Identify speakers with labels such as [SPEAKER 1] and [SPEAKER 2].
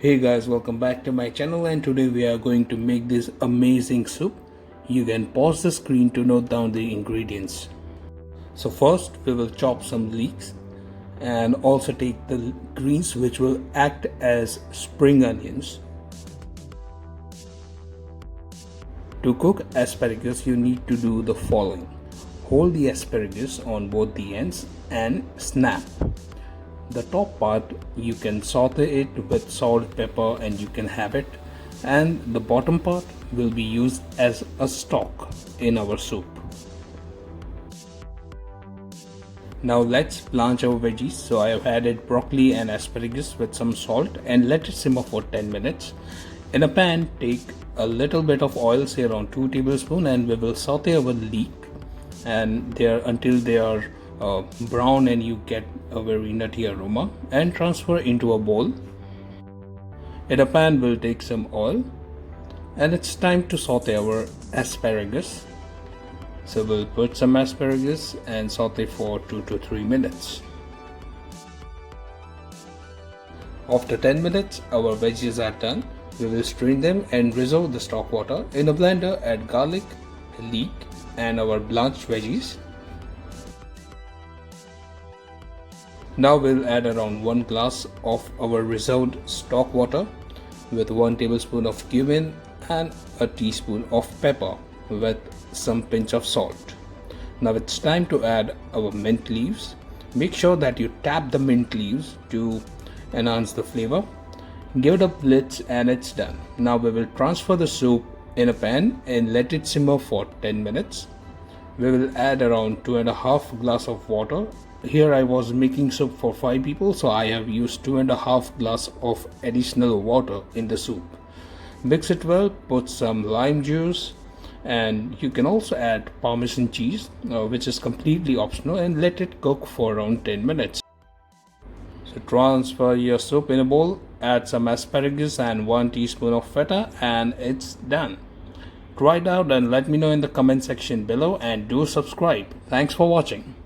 [SPEAKER 1] Hey guys, welcome back to my channel, and today we are going to make this amazing soup. You can pause the screen to note down the ingredients. So first we will chop some leeks and also take the greens which will act as spring onions. To cook asparagus you need to do the following. Hold the asparagus on both the ends and snap. The top part you can saute it with salt, pepper, and you can have it, and the bottom part will be used as a stock in our soup. Now let's blanch our veggies. So I have added broccoli and asparagus with some salt and let it simmer for 10 minutes. In a pan, take a little bit of oil, say around 2 tablespoons, and we will saute our leek and until they are brown and you get a very nutty aroma, and transfer into a bowl. In a pan we'll take some oil and it's time to saute our asparagus. So we'll put some asparagus and saute for 2 to 3 minutes. After 10 minutes our veggies are done. We will strain them and reserve the stock water. In a blender add garlic, leek and our blanched veggies. Now we'll add around 1 glass of our reserved stock water with 1 tablespoon of cumin and a teaspoon of pepper with some pinch of salt. Now it's time to add our mint leaves. Make sure that you tap the mint leaves to enhance the flavor. Give it a blitz and it's done. Now we will transfer the soup in a pan and let it simmer for 10 minutes. We will add around 2.5 glass of water. Here I was making soup for 5 people, so I have used 2.5 glass of additional water in the soup. Mix it well, put some lime juice, and you can also add Parmesan cheese, which is completely optional, and let it cook for around 10 minutes. So transfer your soup in a bowl, add some asparagus and 1 teaspoon of feta, and it's done. Try it out and let me know in the comment section below, and do subscribe. Thanks for watching.